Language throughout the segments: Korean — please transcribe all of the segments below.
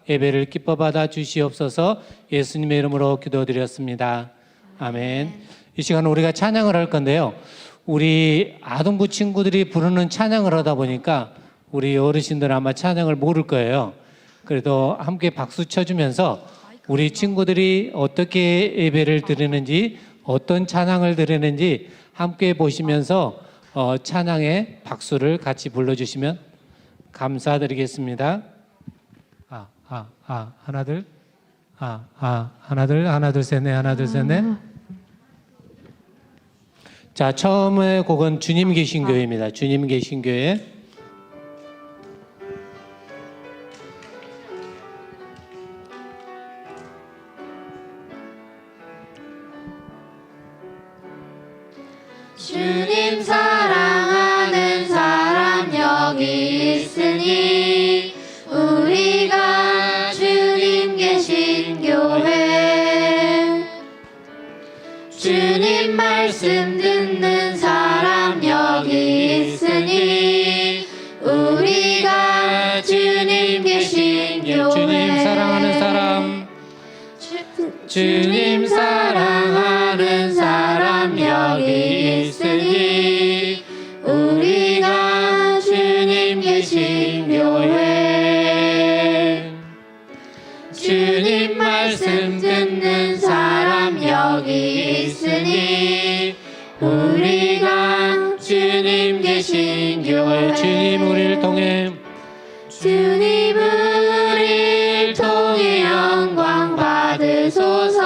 예배를 기뻐 받아 주시옵소서. 예수님의 이름으로 기도드렸습니다. 아멘. 이 시간 우리가 찬양을 할 건데요. 우리 아동부 친구들이 부르는 찬양을 하다 보니까 우리 어르신들은 아마 찬양을 모를 거예요. 그래도 함께 박수 쳐주면서 우리 친구들이 어떻게 예배를 드리는지, 어떤 찬양을 드리는지 함께 보시면서 찬양의 박수를 같이 불러주시면 감사드리겠습니다. 하나 둘, 하나 둘 셋 넷, 하나 둘 셋 넷. 자, 처음의 곡은 주님 계신 교회입니다. 주님 계신 교회. 주님 사랑하는 사람 여기 있으니 우리가 주님 계신 교회. 주님 말씀 듣는 사람 여기 있으니 우리가 주님 계신 교회. 주님 사랑하는 사람, 주님 사랑하는 사람 여기 있으니 우리가 주님 계신 교회. 주님 말씀 듣는 사람 여기 있으니 우리가 주님 계신 교회. 주님 우리를 통해, 주님 우리를 통해 영광 받으소서.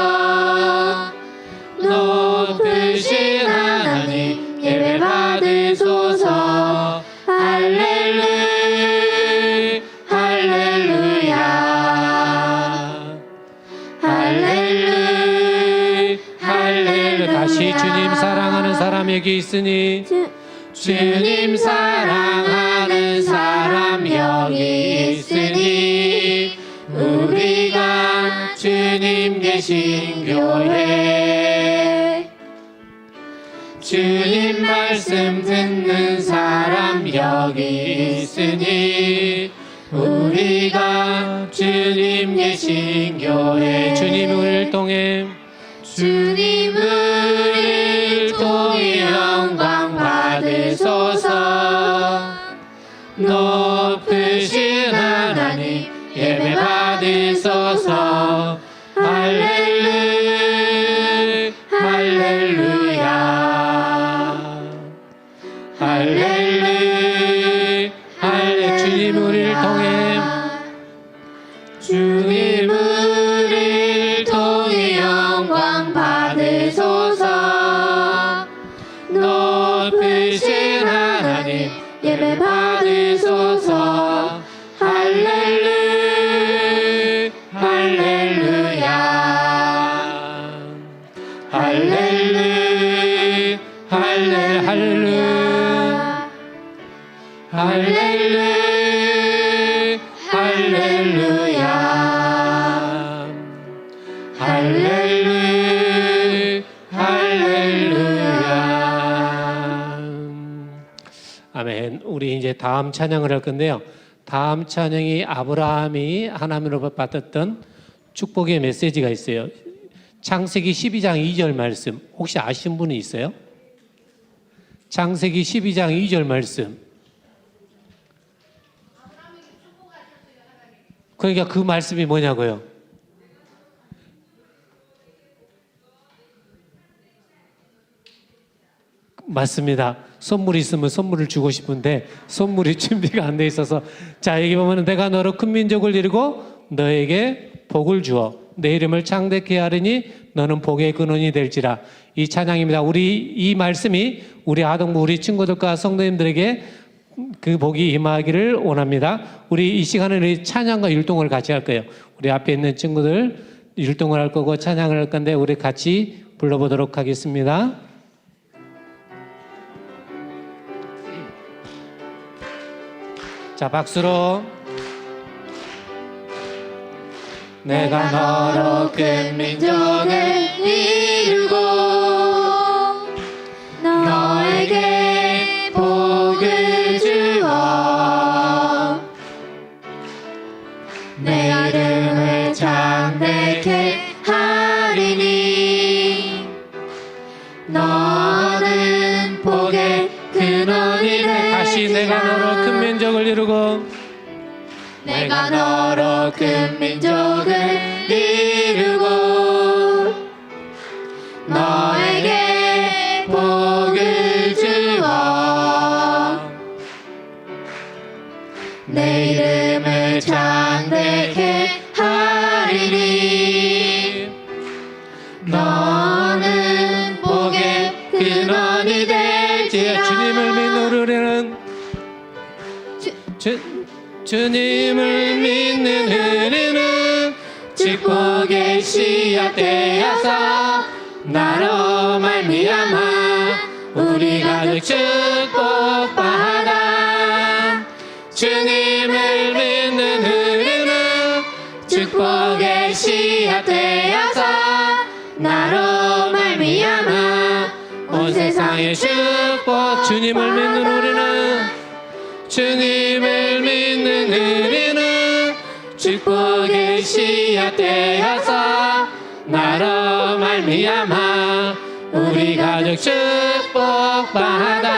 높으신 하나님 예배 받으소서. 할렐루야 할렐루야 할렐루야 할렐루야. 다시 주님 사랑하는 사람 여기 있으니 주님 사랑하는 사람 여기 있으니 우리가 주님 계신 교회. 주님 말씀 듣는 사람 여기 있으니 우리가 주님 계신 교회. 주님 우리를 통해, 주님 우리를 통해 영광 받으소서. 높으신 하나님 예배 받으소서. 할렐루야 할렐루야 할렐루야 할렐루야. 주님 우리를 통해, 주님 우리를 통해 영광 받으소서. 높으신 하나님 예배 받으소서. 할렐루야 할렐루야 할렐루야 할렐루야 할렐루야 할렐루야 할렐루야 할렐루야. 아멘. 우리 이제 다음 찬양을 할 건데요. 다음 찬양이 아브라함이 하나님으로부터 받았던 축복의 메시지가 있어요. 창세기 12장 2절 말씀 혹시 아시는 분이 있어요? 창세기 12장 2절 말씀. 그러니까 그 말씀이 뭐냐고요? 맞습니다. 선물이 있으면 선물을 주고 싶은데 선물이 준비가 안 돼 있어서, 자 여기 보면 내가 너로 큰 민족을 이루고 너에게 복을 주어 내 이름을 창대케 하리니 너는 복의 근원이 될지라. 이 찬양입니다. 우리 이 말씀이 우리 아동부 우리 친구들과 성도님들에게 그 복이 임하기를 원합니다. 우리 이 시간에 우리 찬양과 율동을 같이 할 거예요. 우리 앞에 있는 친구들 율동을 할 거고 찬양을 할 건데 우리 같이 불러보도록 하겠습니다. 자, 박수로. 내가 너로 큰 민족을 이루고 너에게 복을 주어 내 이름을 창대케 하리니 너는 복의 근원이 되리라. 다시 내가 너로 큰 민족을 이루고 내가 너로 큰 민족을 이루고 너에게 복을 주어 내 이름을 창대케 하리니 너는 복의 근원이 될지라. 주님을 믿는 우리는 주님을 믿는 우리는 축복의 씨앗 되어서 나로 말미암아 우리 가족 축복받아. 주님을 믿는 우리는 축복의 씨앗 되어서 나로 말미암아 온 세상의 축복. 주님을 믿는 우리는 주님을 믿는 우리는 축복의 씨앗 되어서 나로 말미암아 우리 가족 축복받아.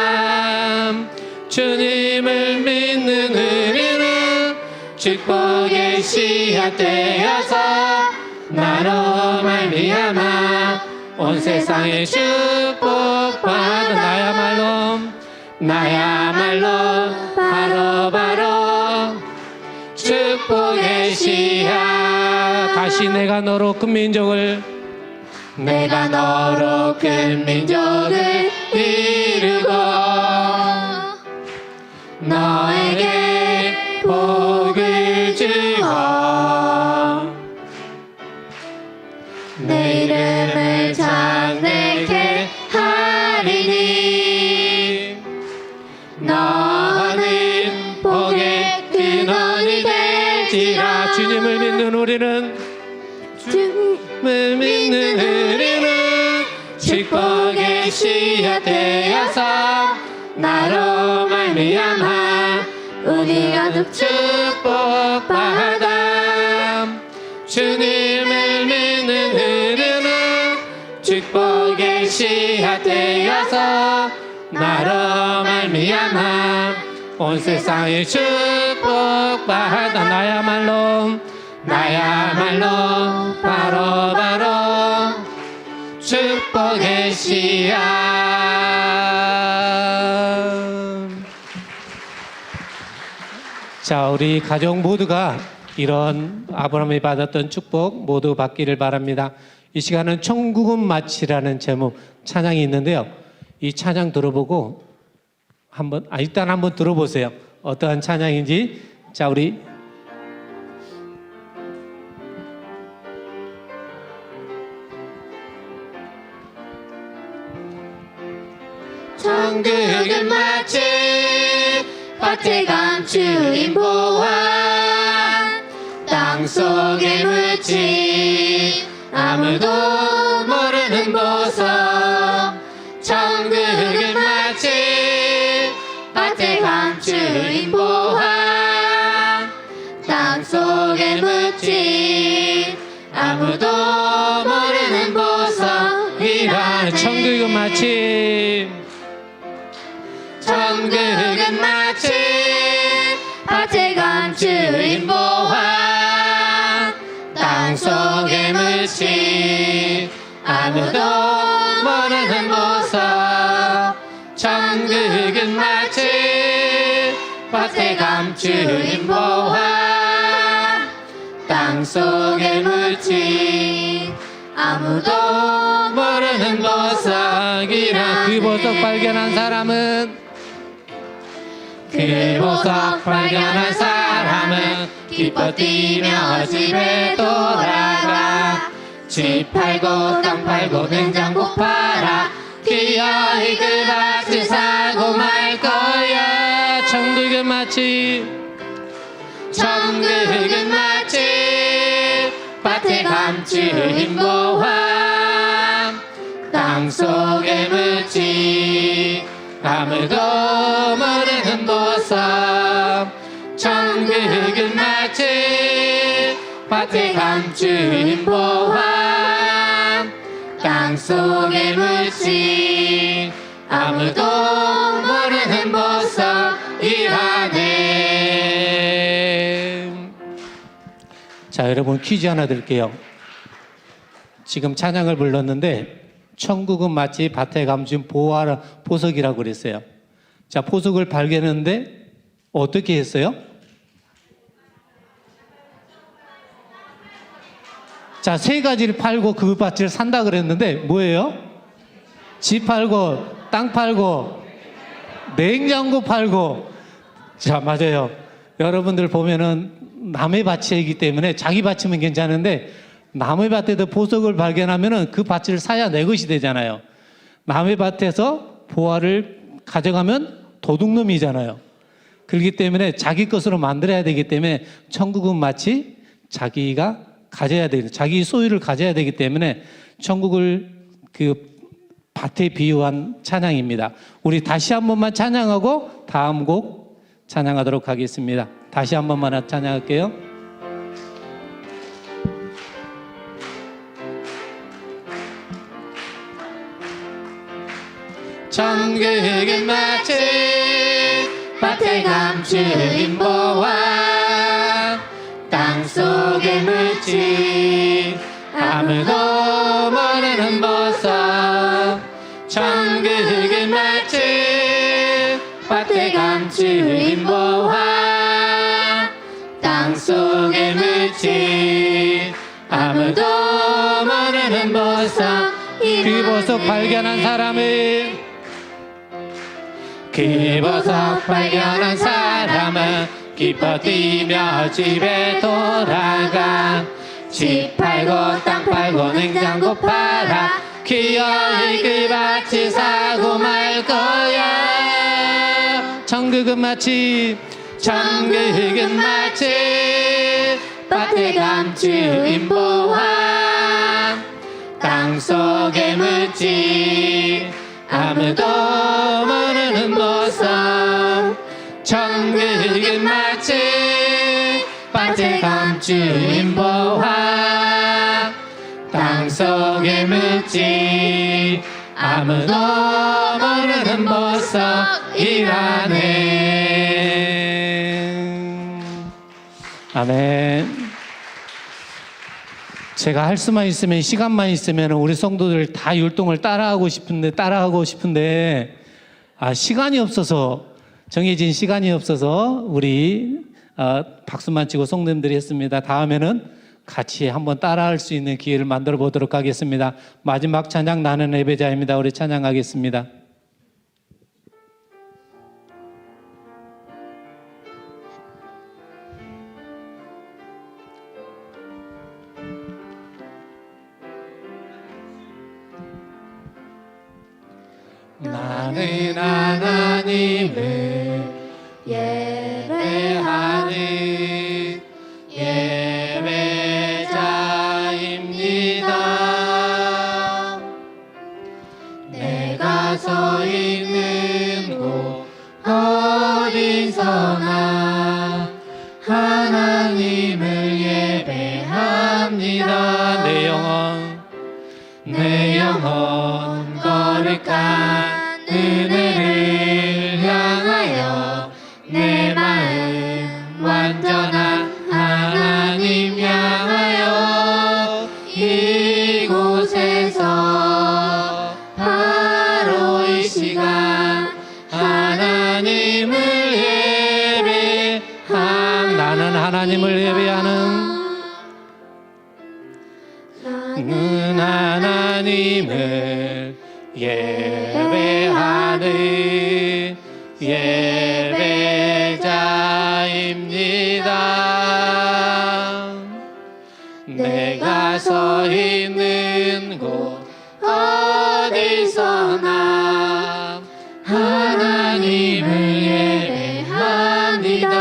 주님을 믿는 우리는 축복의 씨앗 되어서 나로 말미암아 온 세상의 축복받아. 나야말로 바로 축복의 씨앗. 다시 내가 너로 큰 민족을 내가 너로 큰 민족을 이루고 너에게 복을 주어 내 이름을 창대케 하리니 너는 복의 근원이 될지라. 주님을 믿는 우리는 주님을 믿는 우리는 축복의 씨앗 되어서 나로 말미암아 우리 가족 축복받아. 주님을 믿는 우리는 축복의 씨앗 되어서 나로 말미암아 온 세상의 축복받아. 나야말로 바로 축복의 씨앗. 자, 우리 가족 모두가 이런 아브라함이 받았던 축복 모두 받기를 바랍니다. 이 시간은 천국은 마치라는 제목 찬양이 있는데요. 이 찬양 들어보고 일단 한번 들어보세요. 어떠한 찬양인지. 자, 우리 천국은 마치 밭에 감추인 보화 땅속에 묻힌 아무도 모르는 보석. 천국은 마치 밭에 감추인 보화 땅속에 묻힌 아무도 모르는 보석이라. 천국은 마치 밭에 감추인 보화 땅속에 묻힌 아무도 모르는 보석. 천국은 마치 밭에 감추인 보화 땅속에 묻힌 아무도 모르는 보석이라. 그 보석 발견한 사람은 기뻐 뛰며 집에 돌아가. 집 팔고 땅 팔고 냉장고 팔아 기어이 그 밭을 사고 말 거야. 천국은 마치 밭에 감추인 보화 땅속에 묻힌 아무도 모르는 보석. 천국은 마치 밭에 감추인 보화 땅속에 묻힌 아무도 모르는 보석이라네. 자, 여러분 퀴즈 하나 드릴게요. 지금 찬양을 불렀는데 천국은 마치 밭에 감춘 보석이라고 그랬어요. 자, 보석을 발견했는데 어떻게 했어요? 자, 세 가지를 팔고 그 밭을 산다 그랬는데 뭐예요? 집 팔고 땅 팔고 냉장고 팔고. 자, 맞아요. 여러분들 보면은 남의 밭이기 때문에 자기 밭이면 괜찮은데 남의 밭에도 보석을 발견하면은 그 밭을 사야 내 것이 되잖아요. 남의 밭에서 보화를 가져가면 도둑놈이잖아요. 그렇기 때문에 자기 것으로 만들어야 되기 때문에 천국은 마치 자기가 가져야 되는, 자기 소유를 가져야 되기 때문에 천국을 그 밭에 비유한 찬양입니다. 우리 다시 한 번만 찬양하고 다음 곡 찬양하도록 하겠습니다. 다시 한 번만 찬양할게요. 천국은 마치 밭에 감추인 보화 땅속에 묻힌 아무도 모르는 보석. 천국은 마치 밭에 감추인 보화 땅속에 묻힌 아무도 모르는 보석. 그 보석 발견한 사람은 그 보석 발견한 사람은 기뻐 뛰며 집에 돌아가. 집 팔고 땅 팔고 냉장고 팔아 기어이 그 밭을 사고 말 거야. 천국은 마치 밭에 감추인 보화 땅속에 묻힌 아무도 모르는 보석. 천국은 마치 밭에 감추인 보화 땅속에 묻힌 아무도 모르는 보석이라네. 아멘. 제가 할 수만 있으면, 시간만 있으면 우리 성도들 다 율동을 따라하고 싶은데 시간이 없어서, 정해진 시간이 없어서 우리 박수만 치고 성도님들이 했습니다. 다음에는 같이 한번 따라할 수 있는 기회를 만들어 보도록 하겠습니다. 마지막 찬양 나는 예배자입니다. 우리 찬양하겠습니다. 나는 하나님을 예배하는 예배자입니다. 내가 서 있는 곳 어디서나 하나님을 예배합니다. 내 영혼 거룩한 은혜를 향하여 내 마음 완전한 하나님 향하여 이곳에서 바로 이 시간 하나님을 나는 하나님을 예배하는 하나님을 예배하는 예배자입니다. 내가 서 있는 곳 어디서나 하나님을 예배합니다.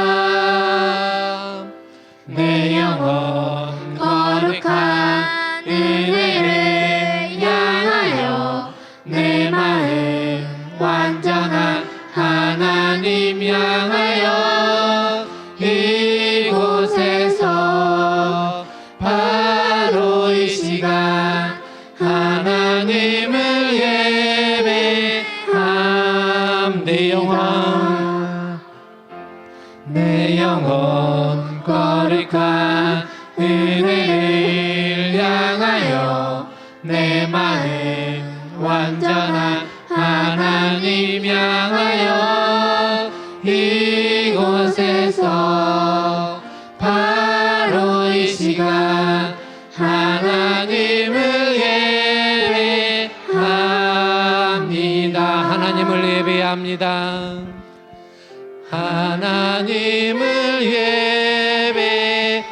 내 영혼 거룩한 은혜를 향하여 내 마음 완전한 하나님 향하여 이곳에서 은혜를 향하여 내 마음 완전한 하나님 향하여 이곳에서 바로 이 시간 하나님을 예배합니다. 하나님을 예배합니다. 하나님을 예배합니다.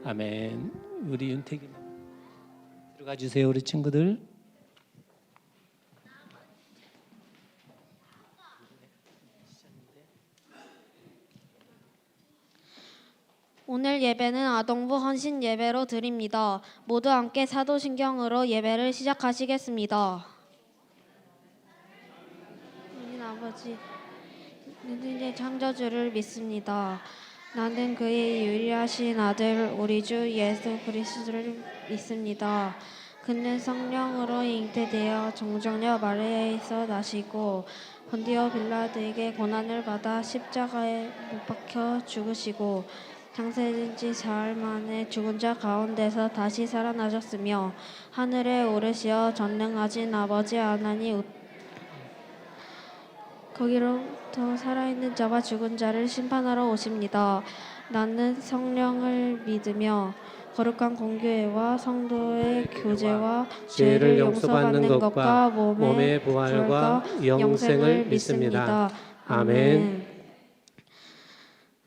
아멘. 우리 윤택이 들어가 주세요, 우리 친구들. 오늘 예배는 아동부 헌신 예배로 드립니다. 모두 함께 사도신경으로 예배를 시작하시겠습니다. 하나님 아버지, 너희의 창조주를 믿습니다. 나는 그의 유일하신 아들 우리 주 예수 그리스도를 믿습니다. 그는 성령으로 잉태되어 정정녀 마리아에서 나시고 본디오 빌라도에게 고난을 받아 십자가에 못 박혀 죽으시고 장세된 지 사흘 만에 죽은 자 가운데서 다시 살아나셨으며 하늘에 오르시어 전능하신 아버지 하나님 거기로부터 살아있는 자와 죽은 자를 심판하러 오십니다. 나는 성령을 믿으며 거룩한 공교회와 성도의 교제와 죄를 용서받는 것과 몸의 부활과 영생을 믿습니다. 아멘.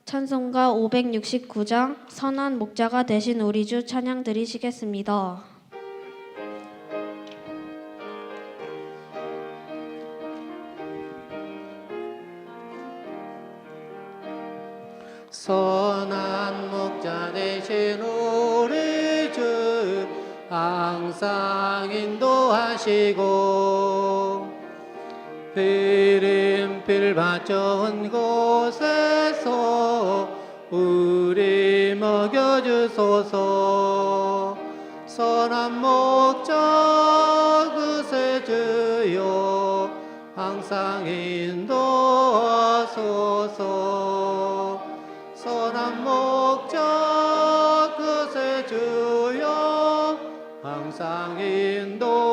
찬송가 569장 선한 목자가 되신 우리 주 찬양 드리시겠습니다. 선한 목자 되신 우리 주 항상 인도하시고 비린필 받쳐온 곳에서 우리 먹여주소서. 선한 목자 그새 주여 항상 인도하소서. 선한 목자 그새 주여 항상 인도하소서.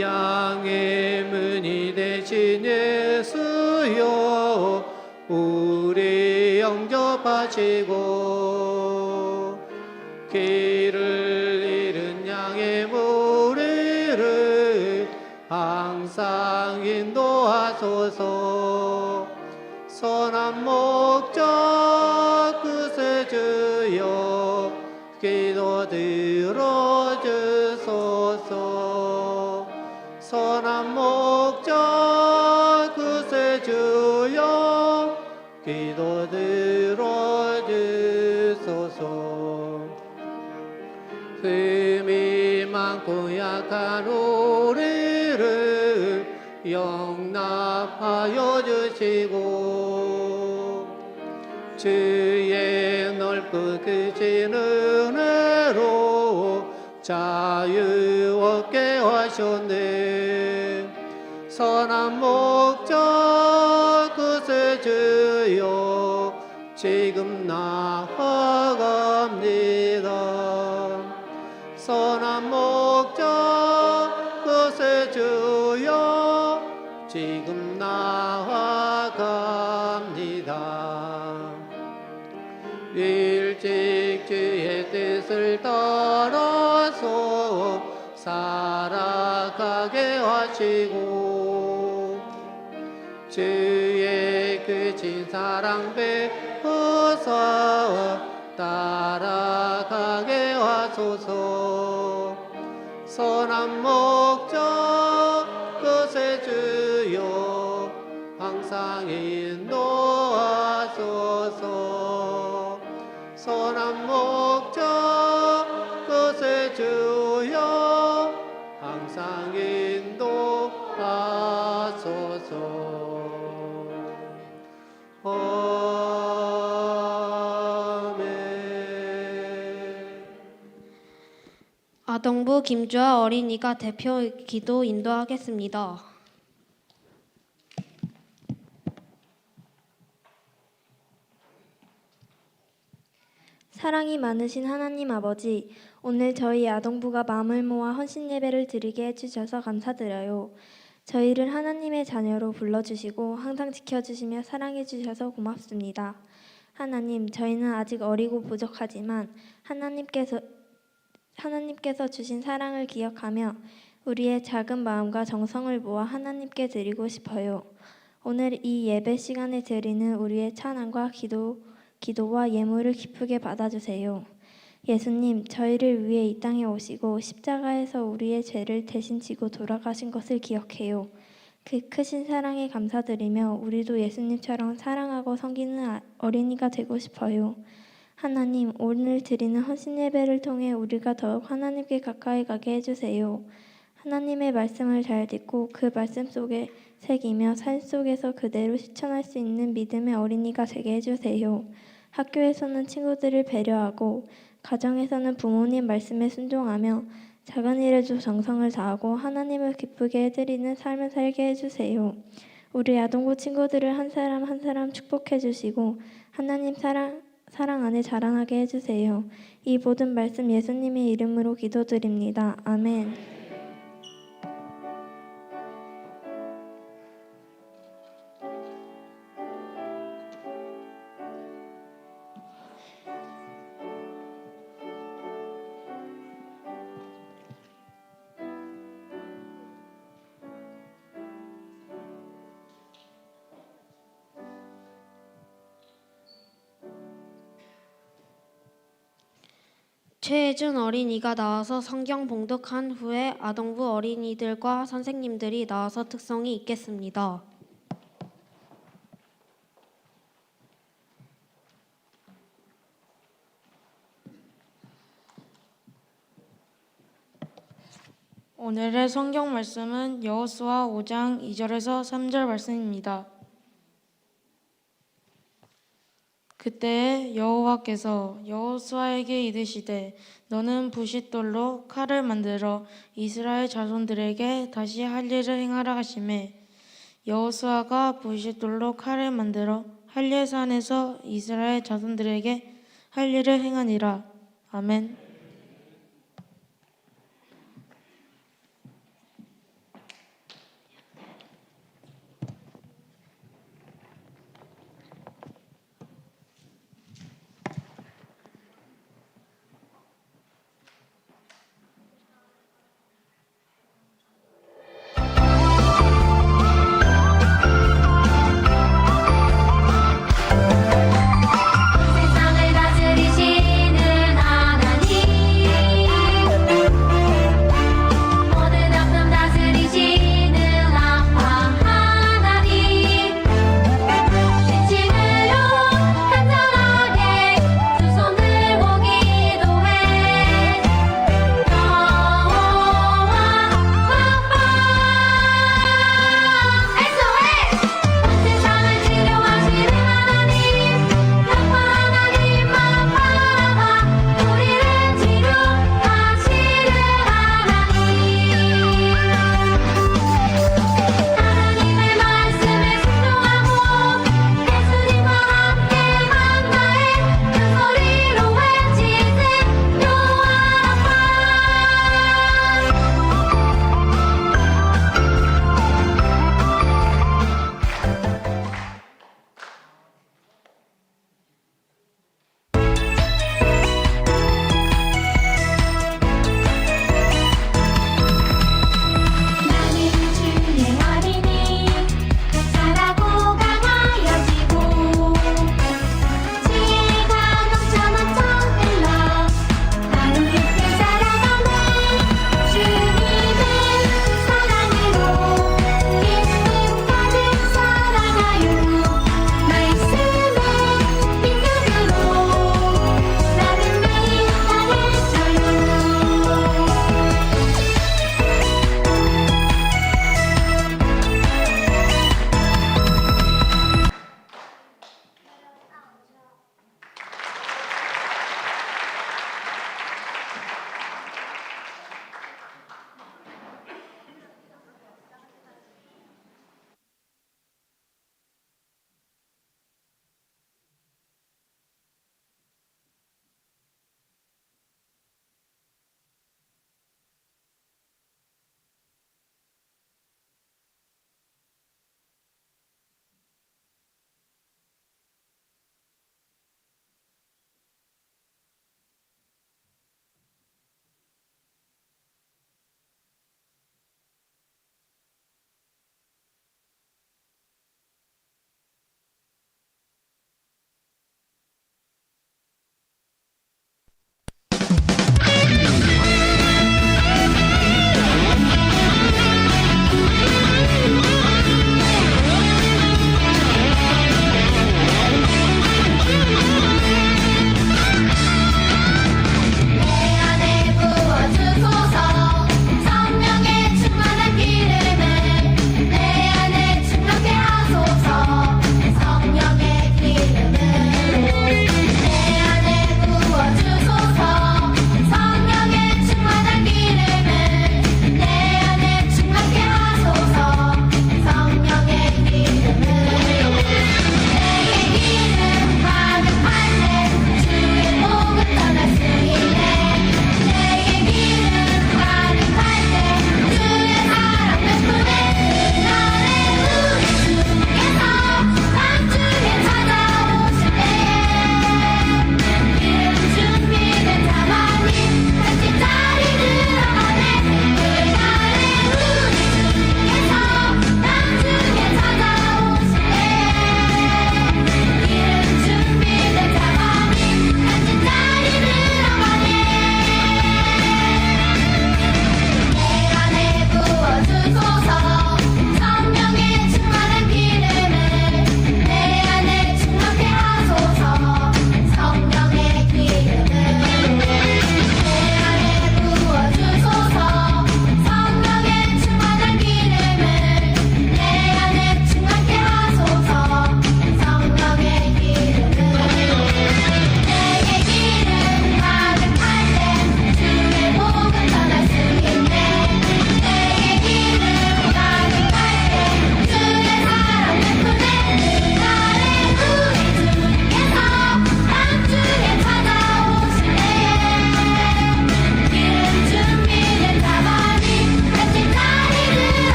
양의 문이 되신 예수여 우리 영접하시고 길을 잃은 양의 무리를 항상 인도하소서. 선한 목자 그새 주여 기도 들어주소서. 선한 목자 그새 주여 기도 들어주소서. 흠이 많고 약한 우리를 용납하여 주시고 주의 넓고 크신 은혜로 자유 얻게 하셨네. 선한 목자 그새 주여 지금 나아갑니다. 선한 목자 그새 주여 지금 나아갑니다. 일찍 주의 뜻을 따라서 살아가게 하시고 주의 크신 사랑 베푸사 따라가게 하소서. 선한 목자 그새 주여 항상 인도하소서. 선한 목자 그새 주여 항상 인도하소서. 아멘. 아동부 김주아 어린이가 대표 기도 인도하겠습니다. 사랑이 많으신 하나님 아버지, 오늘 저희 아동부가 마음을 모아 헌신 예배를 드리게 해주셔서 감사드려요. 저희를 하나님의 자녀로 불러주시고 항상 지켜주시며 사랑해주셔서 고맙습니다. 하나님, 저희는 아직 어리고 부족하지만 하나님께서 주신 사랑을 기억하며 우리의 작은 마음과 정성을 모아 하나님께 드리고 싶어요. 오늘 이 예배 시간에 드리는 우리의 찬양과 기도와 예물을 기쁘게 받아주세요. 예수님, 저희를 위해 이 땅에 오시고 십자가에서 우리의 죄를 대신 지고 돌아가신 것을 기억해요. 그 크신 사랑에 감사드리며 우리도 예수님처럼 사랑하고 섬기는 어린이가 되고 싶어요. 하나님, 오늘 드리는 헌신 예배를 통해 우리가 더욱 하나님께 가까이 가게 해주세요. 하나님의 말씀을 잘 듣고 그 말씀 속에 새기며 삶 속에서 그대로 실천할 수 있는 믿음의 어린이가 되게 해주세요. 학교에서는 친구들을 배려하고 가정에서는 부모님 말씀에 순종하며 작은 일에도 정성을 다하고 하나님을 기쁘게 해드리는 삶을 살게 해주세요. 우리 아동부 친구들을 한 사람 한 사람 축복해 주시고 하나님 사랑 안에 자라나게 해주세요. 이 모든 말씀 예수님의 이름으로 기도드립니다. 아멘. 최혜준 어린이가 나와서 성경 봉독한 후에 아동부 어린이들과 선생님들이 나와서 특송이 있겠습니다. 오늘의 성경 말씀은 여호수아 5장 2절에서 3절 말씀입니다. 그때 여호와께서 여호수아에게 이르시되 너는 부싯돌로 칼을 만들어 이스라엘 자손들에게 다시 할 일을 행하라 하시매 여호수아가 부싯돌로 칼을 만들어 할례산에서 이스라엘 자손들에게 할 일을 행하니라. 아멘. 세상을 다스리시는 하나님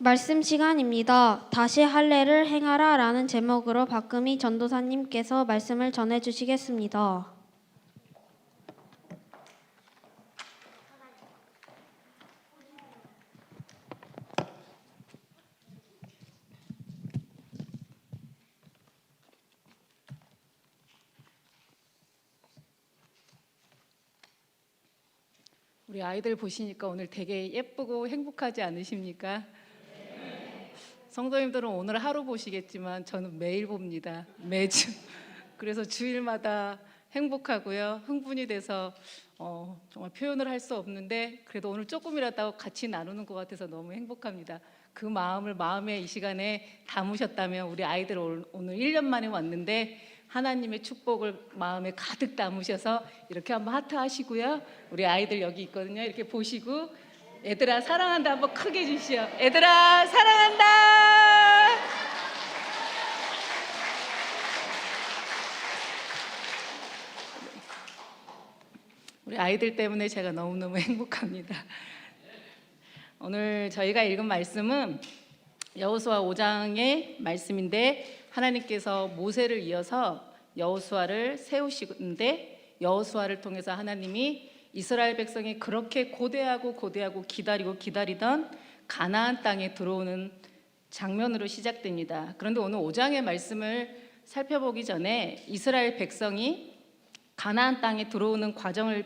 말씀 시간입니다. 다시 할례를 행하라 라는 제목으로 박금희 전도사님께서 말씀을 전해 주시겠습니다. 우리 아이들 보시니까 오늘 되게 예쁘고 행복하지 않으십니까? 성도님들은 오늘 하루 보시겠지만 저는 매일 봅니다. 매주. 그래서 주일마다 행복하고요. 흥분이 돼서 정말 표현을 할 수 없는데 그래도 오늘 조금이라도 같이 나누는 것 같아서 너무 행복합니다. 그 마음을 마음에 이 시간에 담으셨다면 우리 아이들 오늘 1년 만에 왔는데 하나님의 축복을 마음에 가득 담으셔서 이렇게 한번 하트 하시고요. 우리 아이들 여기 있거든요. 이렇게 보시고 얘들아 사랑한다 한번 크게 해주시오. 얘들아 사랑한다. 우리 아이들 때문에 제가 너무너무 행복합니다. 오늘 저희가 읽은 말씀은 여호수아 5장의 말씀인데 하나님께서 모세를 이어서 여호수아를 세우시는데 여호수아를 통해서 하나님이 이스라엘 백성이 그렇게 고대하고 기다리던 가나안 땅에 들어오는 장면으로 시작됩니다. 그런데 오늘 5장의 말씀을 살펴보기 전에 이스라엘 백성이 가나안 땅에 들어오는 과정을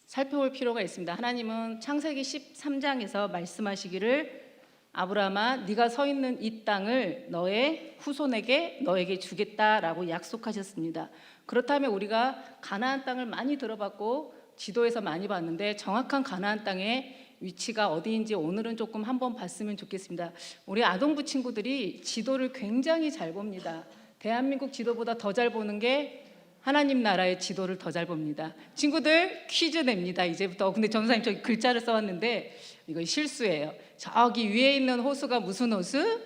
살펴볼 필요가 있습니다. 하나님은 창세기 13장에서 말씀하시기를 아브라함아 네가 서 있는 이 땅을 너의 후손에게 너에게 주겠다라고 약속하셨습니다. 그렇다면 우리가 가나안 땅을 많이 들어봤고 지도에서 많이 봤는데 정확한 가나안 땅의 위치가 어디인지 오늘은 조금 한번 봤으면 좋겠습니다. 우리 아동부 친구들이 지도를 굉장히 잘 봅니다. 대한민국 지도보다 더 잘 보는 게 하나님 나라의 지도를 더 잘 봅니다. 친구들 퀴즈 냅니다. 이제부터. 근데 전사님 저기 글자를 써왔는데 이거 실수예요. 저기 위에 있는 호수가 무슨 호수?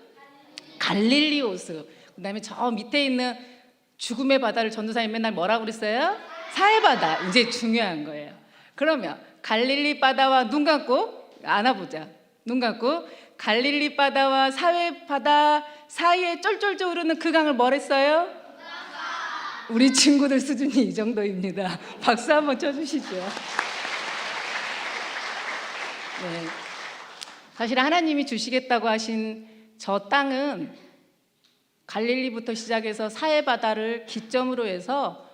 갈릴리 호수. 그다음에 저 밑에 있는 죽음의 바다를 전도사님 맨날 뭐라고 그랬어요? 사해바다. 이제 중요한 거예요. 그러면 갈릴리 바다와 눈 감고 안아보자. 눈 감고 갈릴리 바다와 사해바다 사이에 쫄쫄쫄 흐르는 그 강을 뭐랬어요? 우리 친구들 수준이 이 정도입니다. 박수 한번 쳐주시죠. 네. 사실 하나님이 주시겠다고 하신 저 땅은 갈릴리부터 시작해서 사해바다를 기점으로 해서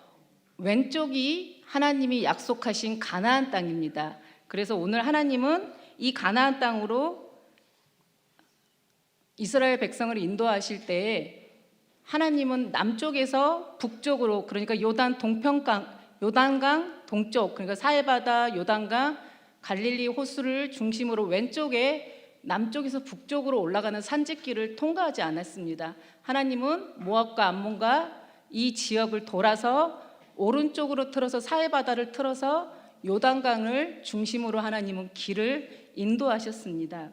왼쪽이 하나님이 약속하신 가나안 땅입니다. 그래서 오늘 하나님은 이 가나안 땅으로 이스라엘 백성을 인도하실 때에 하나님은 남쪽에서 북쪽으로, 그러니까 요단강 동쪽, 그러니까 사해바다, 요단강, 갈릴리 호수를 중심으로 왼쪽에 남쪽에서 북쪽으로 올라가는 산지길을 통과하지 않았습니다. 하나님은 모압과 암몬과 이 지역을 돌아서 오른쪽으로 틀어서 사해바다를 틀어서 요단강을 중심으로 하나님은 길을 인도하셨습니다.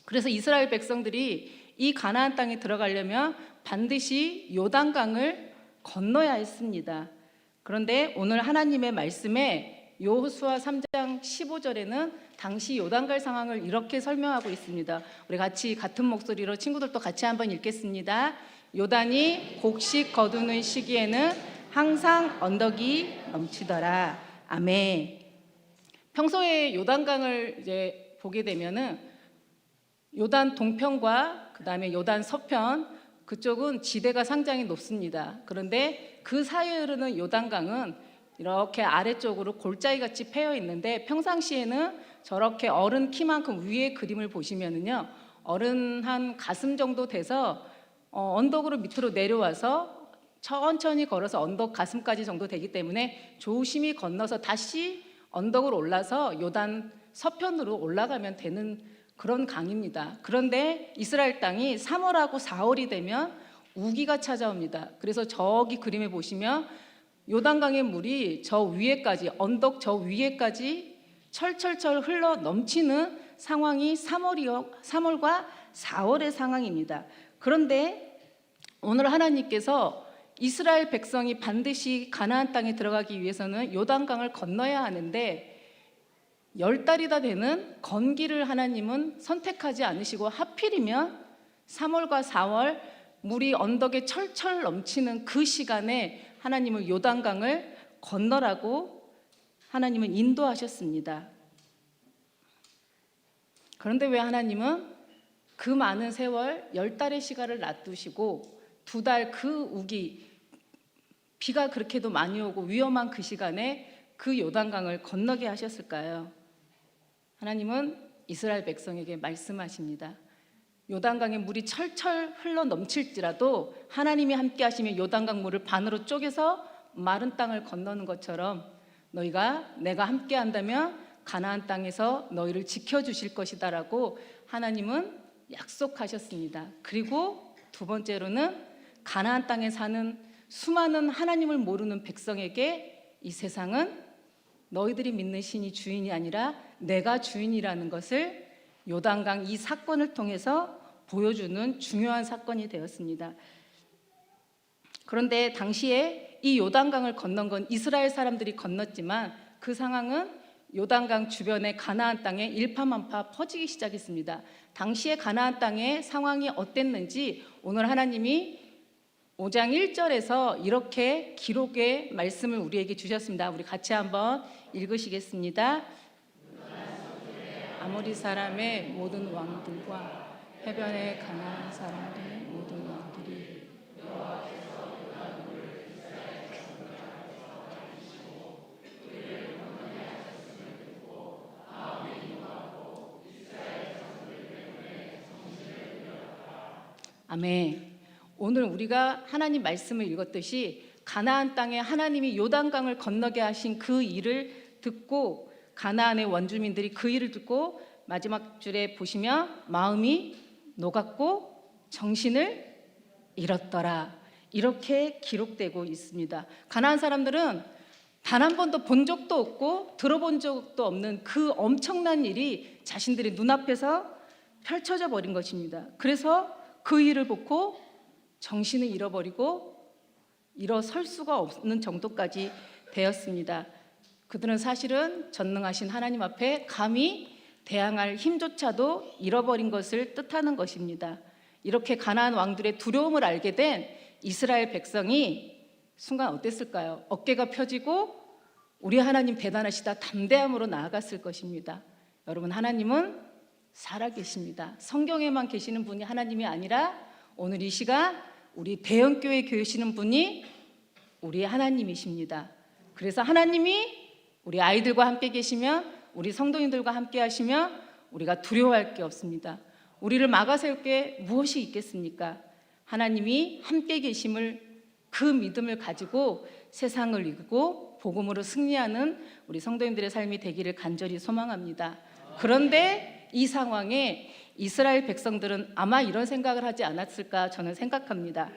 그래서 이스라엘 백성들이 이 가나안 땅에 들어가려면 반드시 요단강을 건너야 했습니다. 그런데 오늘 하나님의 말씀에 여호수아 3장 15절에는 당시 요단강 상황을 이렇게 설명하고 있습니다. 우리 같이 같은 목소리로 친구들도 같이 한번 읽겠습니다. 요단이 곡식 거두는 시기에는 항상 언덕이 넘치더라. 아멘. 평소에 요단강을 이제 보게 되면은 요단 동편과 그다음에 요단 서편 그쪽은 지대가 상당히 높습니다. 그런데 그 사이에 흐르는 요단강은 이렇게 아래쪽으로 골짜기 같이 패여 있는데 평상시에는 저렇게 어른 키만큼 위에 그림을 보시면은요 어른 한 가슴 정도 돼서 언덕으로 밑으로 내려와서 천천히 걸어서 언덕 가슴까지 정도 되기 때문에 조심히 건너서 다시 언덕으로 올라서 요단 서편으로 올라가면 되는 그런 강입니다. 그런데 이스라엘 땅이 3월하고 4월이 되면 우기가 찾아옵니다. 그래서 저기 그림에 보시면 요단강의 물이 저 위에까지 언덕 저 위에까지 철철철 흘러 넘치는 상황이 3월과 4월의 상황입니다. 그런데 오늘 하나님께서 이스라엘 백성이 반드시 가나안 땅에 들어가기 위해서는 요단강을 건너야 하는데 10달이 다 되는 건기를 하나님은 선택하지 않으시고 하필이면 3월과 4월 물이 언덕에 철철 넘치는 그 시간에 하나님은 요단강을 건너라고 하나님은 인도하셨습니다. 그런데 왜 하나님은 그 많은 세월 10달의 시간을 놔두시고 2달 그 우기 비가 그렇게도 많이 오고 위험한 그 시간에 그 요단강을 건너게 하셨을까요? 하나님은 이스라엘 백성에게 말씀하십니다. 요단강에 물이 철철 흘러 넘칠지라도 하나님이 함께 하시면 요단강 물을 반으로 쪼개서 마른 땅을 건너는 것처럼 너희가 내가 함께 한다면 가나안 땅에서 너희를 지켜주실 것이다라고 하나님은 약속하셨습니다. 그리고 두 번째로는 가나안 땅에 사는 수많은 하나님을 모르는 백성에게 이 세상은 너희들이 믿는 신이 주인이 아니라 내가 주인이라는 것을 요단강 이 사건을 통해서 보여주는 중요한 사건이 되었습니다. 그런데 당시에 이 요단강을 건넌 건 이스라엘 사람들이 건넜지만 그 상황은 요단강 주변의 가나안 땅에 일파만파 퍼지기 시작했습니다. 당시에 가나안 땅의 상황이 어땠는지 오늘 하나님이 5장 1절에서 이렇게 기록의 말씀을 우리에게 주셨습니다. 우리 같이 한번 읽으시겠습니다. 아모리 사람의 모든 왕들과 해변의 가나안 사람들의 모든 왕들이 아멘. 오늘 우리가 하나님 말씀을 읽었듯이 가나안 땅에 하나님이 요단강을 건너게 하신 그 일을 듣고 가나안의 원주민들이 그 일을 듣고 마지막 줄에 보시면 마음이 녹았고 정신을 잃었더라 이렇게 기록되고 있습니다. 가나안 사람들은 단 한 번도 본 적도 없고 들어본 적도 없는 그 엄청난 일이 자신들의 눈앞에서 펼쳐져 버린 것입니다. 그래서 그 일을 보고 정신을 잃어버리고 일어설 수가 없는 정도까지 되었습니다. 그들은 사실은 전능하신 하나님 앞에 감히 대항할 힘조차도 잃어버린 것을 뜻하는 것입니다. 이렇게 가나안 왕들의 두려움을 알게 된 이스라엘 백성이 순간 어땠을까요? 어깨가 펴지고 우리 하나님 대단하시다 담대함으로 나아갔을 것입니다. 여러분, 하나님은 살아계십니다. 성경에만 계시는 분이 하나님이 아니라 오늘 이 시간 우리 대형교회 계시는 분이 우리 하나님이십니다. 그래서 하나님이 우리 아이들과 함께 계시면 우리 성도님들과 함께 하시면 우리가 두려워할 게 없습니다. 우리를 막아세울 게 무엇이 있겠습니까? 하나님이 함께 계심을 그 믿음을 가지고 세상을 이기고 복음으로 승리하는 우리 성도님들의 삶이 되기를 간절히 소망합니다. 그런데 이 상황에 이스라엘 백성들은 아마 이런 생각을 하지 않았을까 저는 생각합니다.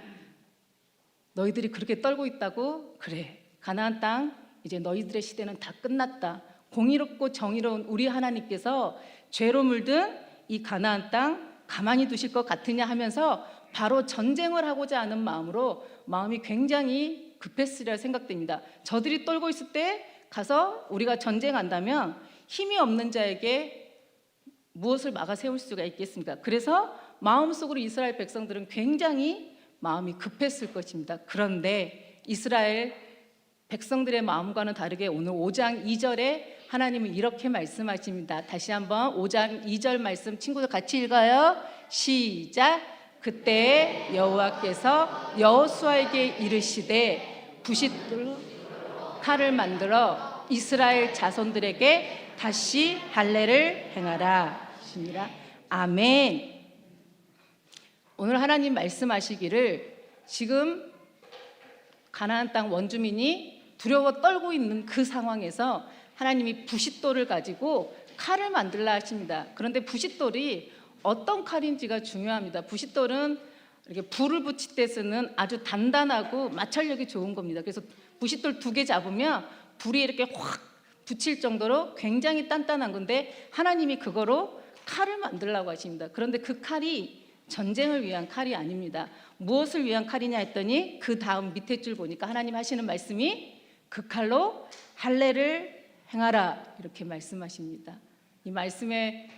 너희들이 그렇게 떨고 있다고? 그래, 가나안 땅 이제 너희들의 시대는 다 끝났다. 공의롭고 정의로운 우리 하나님께서 죄로 물든 이 가나안 땅 가만히 두실 것 같으냐 하면서 바로 전쟁을 하고자 하는 마음으로 마음이 굉장히 급했으리라 생각됩니다. 저들이 떨고 있을 때 가서 우리가 전쟁한다면 힘이 없는 자에게 무엇을 막아 세울 수가 있겠습니까? 그래서 마음속으로 이스라엘 백성들은 굉장히 마음이 급했을 것입니다. 그런데 이스라엘 백성들의 마음과는 다르게 오늘 5장 2절에 하나님은 이렇게 말씀하십니다. 다시 한번 5장 2절 말씀 친구들 같이 읽어요. 시작. 그때 여호와께서 여호수아에게 이르시되 부싯돌로 칼을 만들어 이스라엘 자손들에게 다시 할례를 행하라. 아멘. 오늘 하나님 말씀하시기를 지금 가나안 땅 원주민이 두려워 떨고 있는 그 상황에서 하나님이 부싯돌을 가지고 칼을 만들라 하십니다. 그런데 부싯돌이 어떤 칼인지가 중요합니다. 부싯돌은 이렇게 불을 붙일 때 쓰는 아주 단단하고 마찰력이 좋은 겁니다. 그래서 부싯돌 2개 잡으면 불이 이렇게 확 붙일 정도로 굉장히 단단한 건데 하나님이 그거로 칼을 만들라고 하십니다. 그런데 그 칼이 전쟁을 위한 칼이 아닙니다. 무엇을 위한 칼이냐 했더니 그 다음 밑에 줄 보니까 하나님 하시는 말씀이 그 칼로 할례를 행하라 이렇게 말씀하십니다. 이 말씀에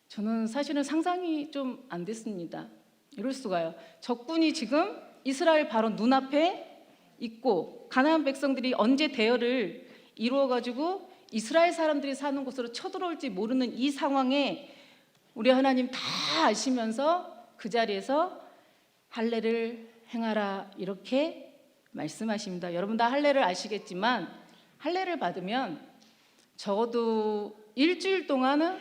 저는 사실은 상상이 좀 안 됐습니다. 이럴 수가요. 적군이 지금 이스라엘 바로 눈앞에 있고 가나안 백성들이 언제 대열을 이루어 가지고 이스라엘 사람들이 사는 곳으로 쳐들어올지 모르는 이 상황에 우리 하나님 다 아시면서 그 자리에서 할례를 행하라 이렇게 말씀하십니다. 여러분 다 할례를 아시겠지만 할례를 받으면 적어도 일주일 동안은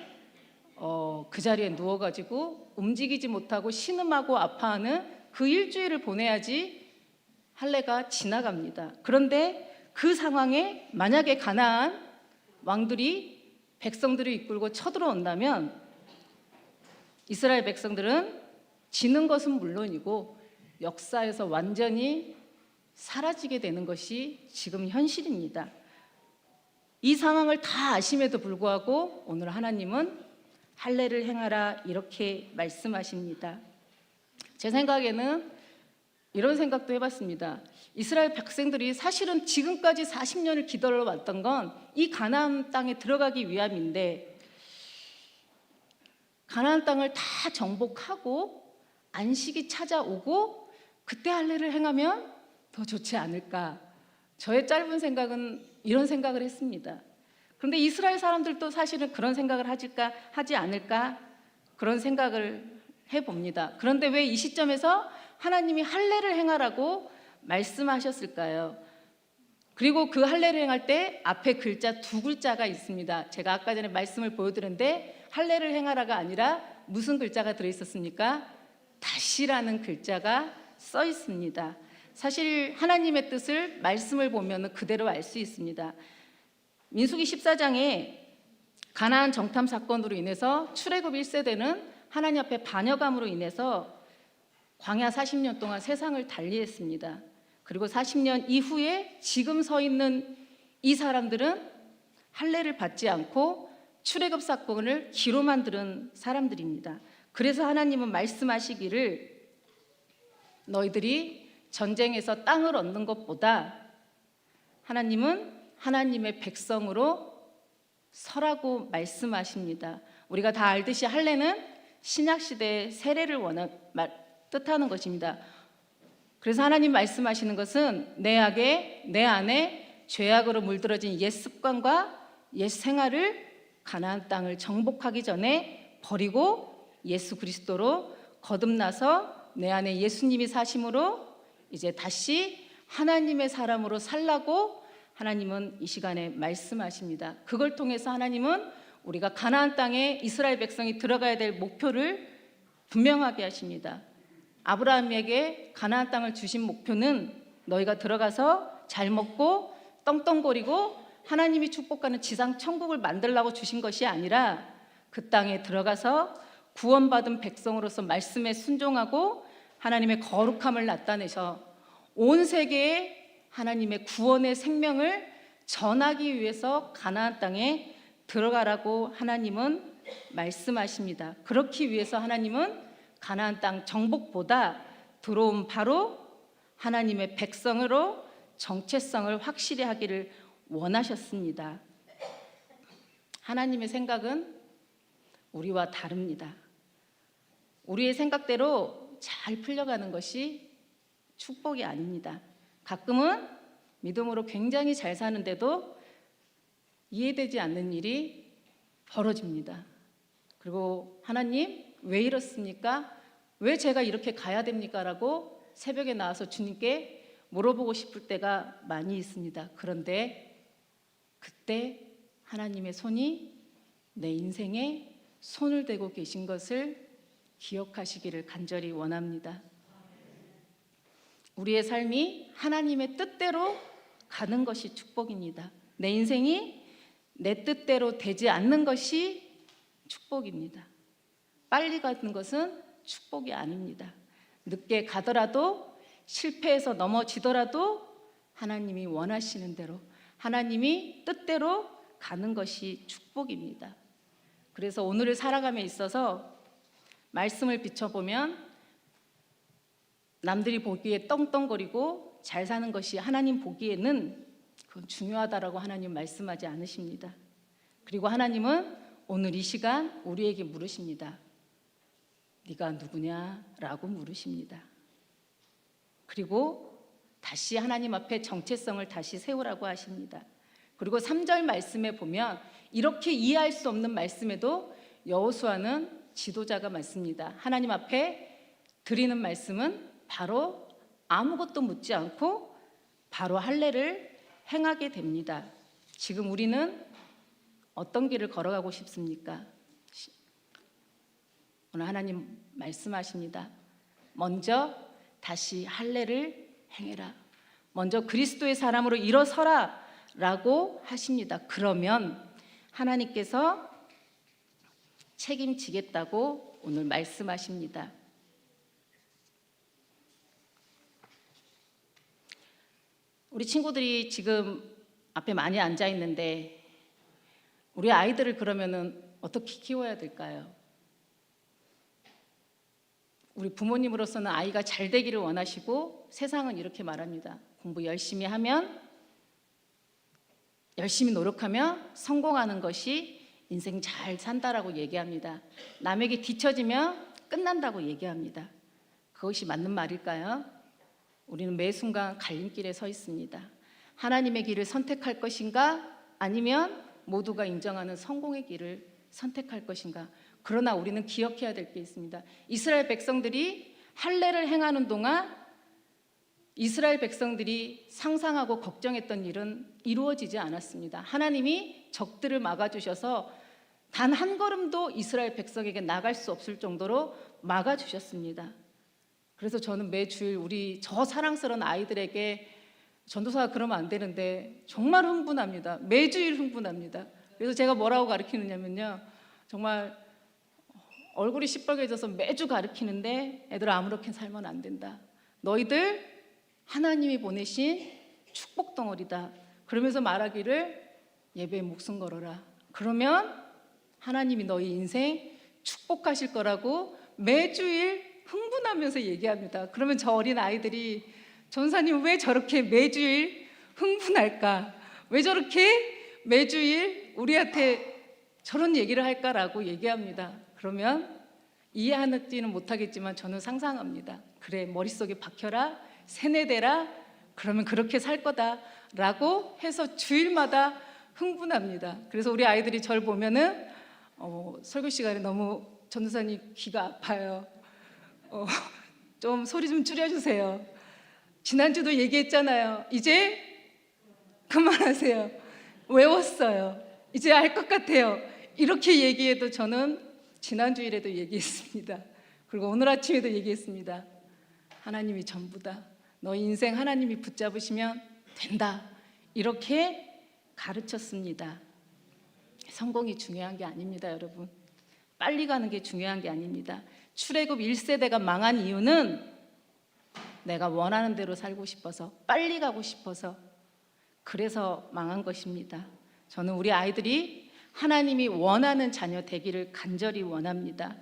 그 자리에 누워가지고 움직이지 못하고 신음하고 아파하는 그 일주일을 보내야지 할례가 지나갑니다. 그런데 그 상황에 만약에 가나안 왕들이 백성들을 이끌고 쳐들어온다면 이스라엘 백성들은 지는 것은 물론이고 역사에서 완전히 사라지게 되는 것이 지금 현실입니다. 이 상황을 다 아심에도 불구하고 오늘 하나님은 할례를 행하라 이렇게 말씀하십니다. 제 생각에는 이런 생각도 해봤습니다. 이스라엘 백성들이 사실은 지금까지 40년을 기다려왔던 건 이 가나안 땅에 들어가기 위함인데 가나안 땅을 다 정복하고 안식이 찾아오고 그때 할례를 행하면 더 좋지 않을까. 저의 짧은 생각은 이런 생각을 했습니다. 그런데 이스라엘 사람들도 사실은 그런 생각을 하지 않을까 그런 생각을 해봅니다. 그런데 왜 이 시점에서 하나님이 할례를 행하라고 말씀하셨을까요? 그리고 그 할례를 행할 때 앞에 글자 두 글자가 있습니다. 제가 아까 전에 말씀을 보여드렸는데 할례를 행하라가 아니라 무슨 글자가 들어있었습니까? 다시라는 글자가 써 있습니다. 사실 하나님의 뜻을 말씀을 보면 그대로 알 수 있습니다. 민수기 14장에 가나안 정탐 사건으로 인해서 출애굽 1세대는 하나님 앞에 반역함으로 인해서 광야 40년 동안 세상을 달리했습니다. 그리고 40년 이후에 지금 서 있는 이 사람들은 할례를 받지 않고 출애굽 사건을 기로만 들은 사람들입니다. 그래서 하나님은 말씀하시기를 너희들이 전쟁에서 땅을 얻는 것보다 하나님은 하나님의 백성으로 서라고 말씀하십니다. 우리가 다 알듯이 할례는 신약시대의 세례를 뜻하는 것입니다. 그래서 하나님 말씀하시는 것은 내 안에 죄악으로 물들어진 옛 습관과 옛 생활을 가나안 땅을 정복하기 전에 버리고 예수 그리스도로 거듭나서 내 안에 예수님이 사심으로 이제 다시 하나님의 사람으로 살라고 하나님은 이 시간에 말씀하십니다. 그걸 통해서 하나님은 우리가 가나안 땅에 이스라엘 백성이 들어가야 될 목표를 분명하게 하십니다. 아브라함에게 가나안 땅을 주신 목표는 너희가 들어가서 잘 먹고 떵떵거리고 하나님이 축복하는 지상 천국을 만들라고 주신 것이 아니라 그 땅에 들어가서 구원받은 백성으로서 말씀에 순종하고 하나님의 거룩함을 나타내서 온 세계에 하나님의 구원의 생명을 전하기 위해서 가나안 땅에 들어가라고 하나님은 말씀하십니다. 그렇기 위해서 하나님은 가나안 땅 정복보다 들어온 바로 하나님의 백성으로 정체성을 확실히 하기를 원하셨습니다. 하나님의 생각은 우리와 다릅니다. 우리의 생각대로 잘 풀려가는 것이 축복이 아닙니다. 가끔은 믿음으로 굉장히 잘 사는데도 이해되지 않는 일이 벌어집니다. 그리고 하나님 왜 이렇습니까? 왜 제가 이렇게 가야 됩니까? 라고 새벽에 나와서 주님께 물어보고 싶을 때가 많이 있습니다. 그런데 그때 하나님의 손이 내 인생에 손을 대고 계신 것을 기억하시기를 간절히 원합니다. 우리의 삶이 하나님의 뜻대로 가는 것이 축복입니다. 내 인생이 내 뜻대로 되지 않는 것이 축복입니다. 빨리 가는 것은 축복이 아닙니다. 늦게 가더라도 실패해서 넘어지더라도 하나님이 원하시는 대로 하나님이 뜻대로 가는 것이 축복입니다. 그래서 오늘을 살아감에 있어서 말씀을 비춰보면 남들이 보기에 떵떵거리고 잘 사는 것이 하나님 보기에는 그건 중요하다라고 하나님 말씀하지 않으십니다. 그리고 하나님은 오늘 이 시간 우리에게 물으십니다. 네가 누구냐라고 물으십니다. 그리고 다시 하나님 앞에 정체성을 다시 세우라고 하십니다. 그리고 3절 말씀에 보면 이렇게 이해할 수 없는 말씀에도 여호수아는 지도자가 맞습니다. 하나님 앞에 드리는 말씀은 바로 아무것도 묻지 않고 바로 할례를 행하게 됩니다. 지금 우리는 어떤 길을 걸어가고 싶습니까? 오늘 하나님 말씀하십니다. 먼저 다시 할례를 행해라. 먼저 그리스도의 사람으로 일어서라 라고 하십니다. 그러면 하나님께서 책임지겠다고 오늘 말씀하십니다. 우리 친구들이 지금 앞에 많이 앉아 있는데 우리 아이들을 그러면은 어떻게 키워야 될까요? 우리 부모님으로서는 아이가 잘 되기를 원하시고 세상은 이렇게 말합니다. 공부 열심히 하면, 열심히 노력하면 성공하는 것이 인생 잘 산다라고 얘기합니다. 남에게 뒤처지면 끝난다고 얘기합니다. 그것이 맞는 말일까요? 우리는 매 순간 갈림길에 서 있습니다. 하나님의 길을 선택할 것인가? 아니면 모두가 인정하는 성공의 길을 선택할 것인가? 그러나 우리는 기억해야 될 게 있습니다. 이스라엘 백성들이 할례를 행하는 동안 이스라엘 백성들이 상상하고 걱정했던 일은 이루어지지 않았습니다. 하나님이 적들을 막아주셔서 단 한 걸음도 이스라엘 백성에게 나갈 수 없을 정도로 막아주셨습니다. 그래서 저는 매주일 우리 저 사랑스러운 아이들에게 전도사가 그러면 안 되는데 정말 흥분합니다. 매주일 흥분합니다. 그래서 제가 뭐라고 가르치느냐면요, 정말 얼굴이 시뻘개져서 매주 가르치는데 애들 아무렇게 살면 안 된다. 너희들 하나님이 보내신 축복 덩어리다. 그러면서 말하기를 예배에 목숨 걸어라. 그러면 하나님이 너희 인생 축복하실 거라고 매주일 흥분하면서 얘기합니다. 그러면 저 어린 아이들이 전사님 왜 저렇게 매주일 흥분할까? 왜 저렇게 매주일 우리한테 저런 얘기를 할까라고 얘기합니다. 그러면 이해하지는 못하겠지만 저는 상상합니다. 그래, 머릿속에 박혀라, 세뇌되라, 그러면 그렇게 살 거다라고 해서 주일마다 흥분합니다. 그래서 우리 아이들이 저를 보면은 설교 시간에 너무 전도사님 귀가 아파요. 좀 소리 좀 줄여주세요. 지난주도 얘기했잖아요. 이제 그만하세요. 외웠어요. 이제 알 것 같아요. 이렇게 얘기해도 저는 지난주일에도 얘기했습니다. 그리고 오늘 아침에도 얘기했습니다. 하나님이 전부다. 너 인생 하나님이 붙잡으시면 된다. 이렇게 가르쳤습니다. 성공이 중요한 게 아닙니다, 여러분. 빨리 가는 게 중요한 게 아닙니다. 출애굽 1세대가 망한 이유는 내가 원하는 대로 살고 싶어서, 빨리 가고 싶어서, 그래서 망한 것입니다. 저는 우리 아이들이 하나님이 원하는 자녀 되기를 간절히 원합니다.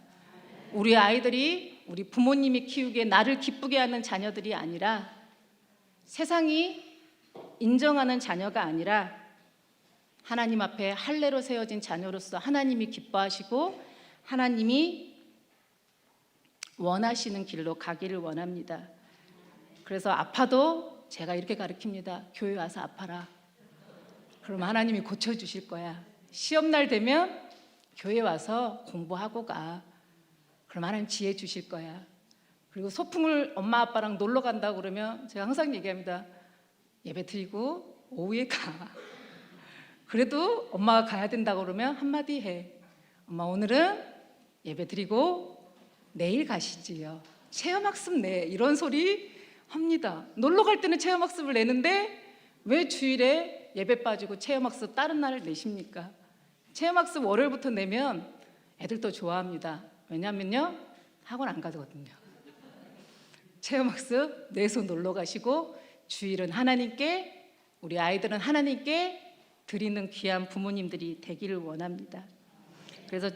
우리 아이들이 우리 부모님이 키우기에 나를 기쁘게 하는 자녀들이 아니라, 세상이 인정하는 자녀가 아니라 하나님 앞에 할례로 세워진 자녀로서 하나님이 기뻐하시고 하나님이 원하시는 길로 가기를 원합니다. 그래서 아파도 제가 이렇게 가르칩니다. 교회 와서 아파라. 그럼 하나님이 고쳐주실 거야. 시험날 되면 교회 와서 공부하고 가. 그럼 하나님 지혜 주실 거야. 그리고 소풍을 엄마 아빠랑 놀러 간다고 그러면 제가 항상 얘기합니다. 예배 드리고 오후에 가. 그래도 엄마가 가야 된다고 그러면 한마디 해. 엄마 오늘은 예배 드리고 내일 가시지요. 체험학습 내. 이런 소리 합니다. 놀러 갈 때는 체험학습을 내는데 왜 주일에 예배 빠지고 체험학습 다른 날을 내십니까? 체험학습 월요일부터 내면 애들 더 좋아합니다. 왜냐면요, 학원 안 가거든요. 체험학습 내서 놀러 가시고 주일은 하나님께, 우리 아이들은 하나님께 드리는 귀한 부모님들이 되기를 원합니다. 그래서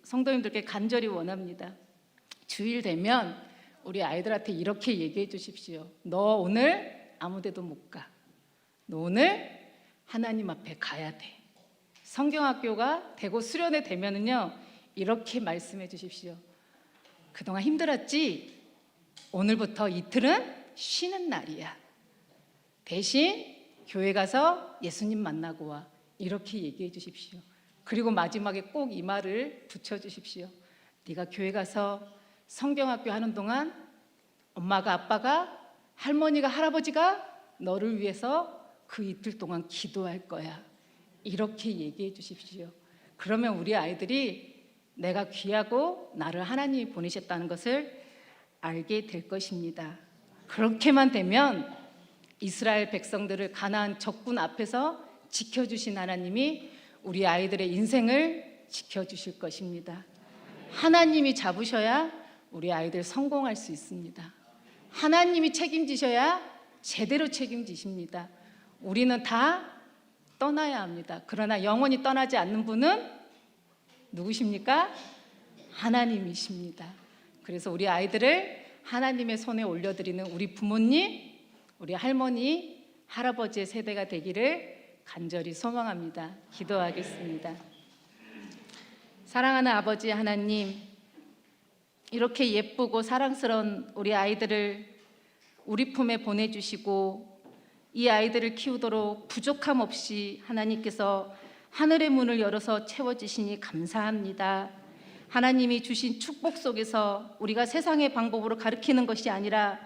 성도님들께 간절히 원합니다. 주일 되면 우리 아이들한테 이렇게 얘기해 주십시오. 너 오늘 아무 데도 못 가. 너 오늘 하나님 앞에 가야 돼. 성경학교가 되고 수련회 되면은요, 이렇게 말씀해 주십시오. 그동안 힘들었지? 오늘부터 이틀은 쉬는 날이야. 대신 교회 가서 예수님 만나고 와. 이렇게 얘기해 주십시오. 그리고 마지막에 꼭 이 말을 붙여 주십시오. 네가 교회 가서 성경학교 하는 동안 엄마가, 아빠가, 할머니가, 할아버지가 너를 위해서 그 이틀 동안 기도할 거야. 이렇게 얘기해 주십시오. 그러면 우리 아이들이 내가 귀하고 나를 하나님이 보내셨다는 것을 알게 될 것입니다. 그렇게만 되면 이스라엘 백성들을 가나안 적군 앞에서 지켜주신 하나님이 우리 아이들의 인생을 지켜주실 것입니다. 하나님이 잡으셔야 우리 아이들 성공할 수 있습니다. 하나님이 책임지셔야 제대로 책임지십니다. 우리는 다 떠나야 합니다. 그러나 영원히 떠나지 않는 분은 누구십니까? 하나님이십니다. 그래서 우리 아이들을 하나님의 손에 올려드리는 우리 부모님, 우리 할머니, 할아버지의 세대가 되기를 간절히 소망합니다. 기도하겠습니다. 사랑하는 아버지 하나님, 이렇게 예쁘고 사랑스러운 우리 아이들을 우리 품에 보내주시고 이 아이들을 키우도록 부족함 없이 하나님께서 하늘의 문을 열어서 채워주시니 감사합니다. 하나님이 주신 축복 속에서 우리가 세상의 방법으로 가르치는 것이 아니라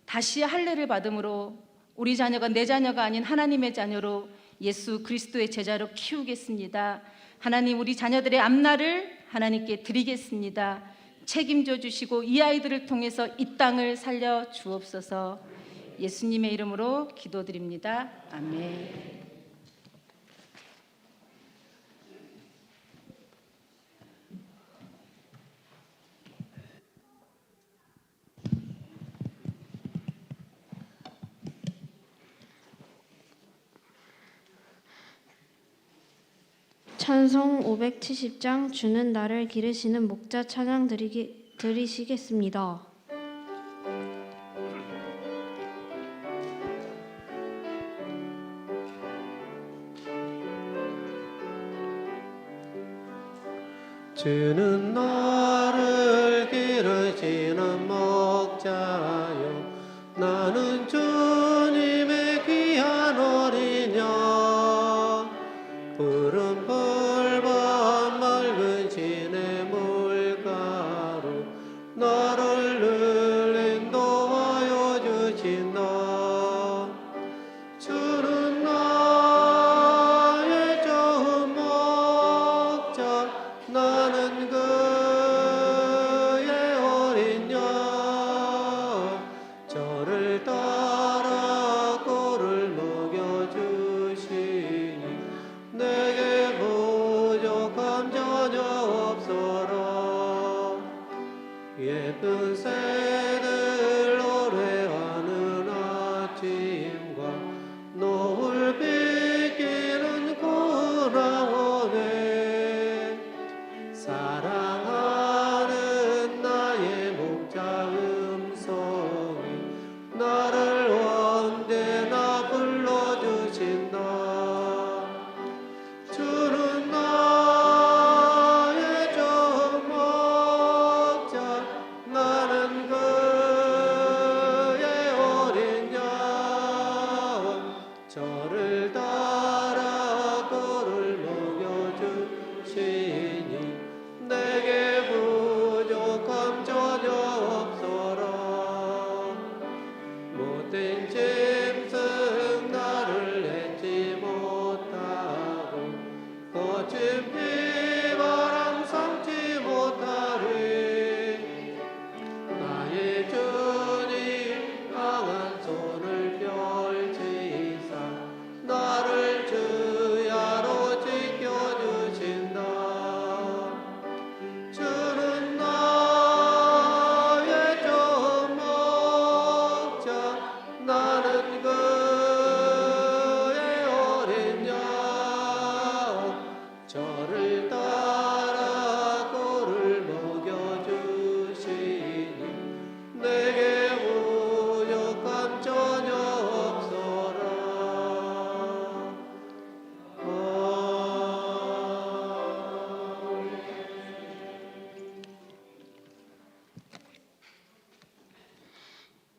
다시 할례를 받음으로 우리 자녀가 내 자녀가 아닌 하나님의 자녀로 예수 그리스도의 제자로 키우겠습니다. 하나님, 우리 자녀들의 앞날을 하나님께 드리겠습니다. 책임져 주시고 이 아이들을 통해서 이 땅을 살려 주옵소서. 예수님의 이름으로 기도드립니다. 아멘. 찬송 570장 주는 나를 기르시는 목자 찬양 드리시겠습니다. 주는 나를 기르시는 목자요, 나는 주님의 귀한 어린 양. 푸른 풀밭 맑은 시내 물가로 나를 늘 인도하여 주신다. 주는 나의 좋은 목자, 나는 그의 어린 양. 저를 따라 꼴을 먹여주시니 내게 부족함 전혀 없어라. 예쁜 새들 노래하는 아침과 노을 비기는 고나원에 사랑하는 나의 목자 음성이 나를 언제나 불러주신다. 주는 나의 좋은 목자, 나는 그의 어린 양. 저를 따라 꼴을 먹여주시니 내게 부족함 전혀 없어라. 못된 짐승 나를 잊지 못하고 거친 비바람 삼지 못하리. 나의 주님 강한 손을 펼치사 나를 주야로 지켜주신다. 주는 나의 좋은 목자, 나는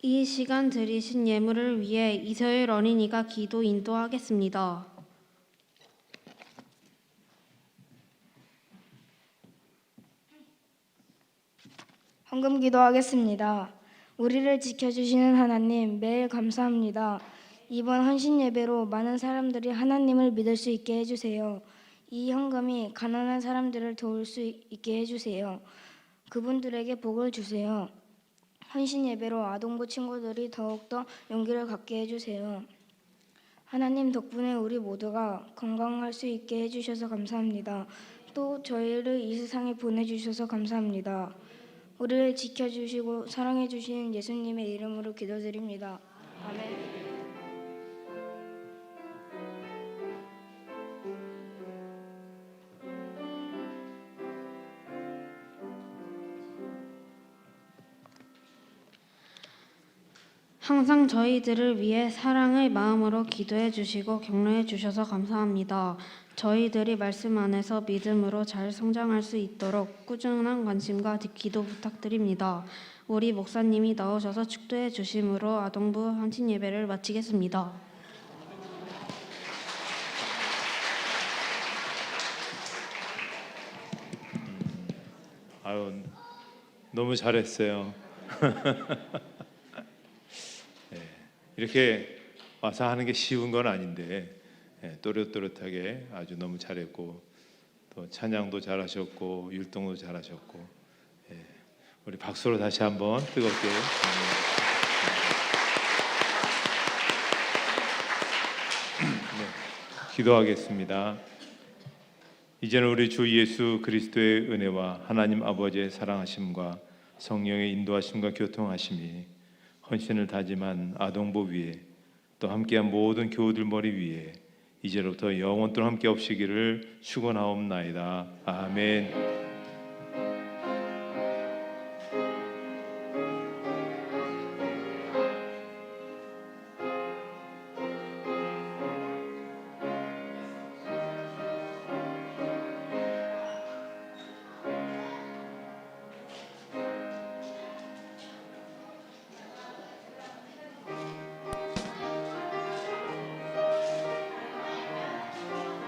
이 시간 드리신 예물을 위해 이서율 어린이가 기도 인도하겠습니다. 헌금 기도하겠습니다. 우리를 지켜주시는 하나님 매일 감사합니다. 이번 헌신 예배로 많은 사람들이 하나님을 믿을 수 있게 해주세요. 이 헌금이 가난한 사람들을 도울 수 있게 해주세요. 그분들에게 복을 주세요. 헌신 예배로 아동부 친구들이 더욱더 용기를 갖게 해주세요. 하나님 덕분에 우리 모두가 건강할 수 있게 해주셔서 감사합니다. 또 저희를 이 세상에 보내주셔서 감사합니다. 우리를 지켜주시고 사랑해 주시는 예수님의 이름으로 기도드립니다. 아멘. 항상 저희들을 위해 사랑의 마음으로 기도해 주시고 격려해 주셔서 감사합니다. 저희들이 말씀 안에서 믿음으로 잘 성장할 수 있도록 꾸준한 관심과 기도 부탁드립니다. 우리 목사님이 나오셔서 축도해 주심으로 아동부 헌신 예배를 마치겠습니다. 아유, 너무 잘했어요. 이렇게 와서 하는 게 쉬운 건 아닌데 또렷또렷하게 아주 너무 잘했고 또 찬양도 잘하셨고 율동도 잘하셨고 우리 박수로 다시 한번 뜨겁게 기도하겠습니다. 이제는 우리 주 예수 그리스도의 은혜와 하나님 아버지의 사랑하심과 성령의 인도하심과 교통하심이 헌신을 다짐한 아동부 위에 또 함께한 모든 교우들 머리 위에 이제로부터 영원토록 함께 없으기를 축원하옵나이다. 아멘.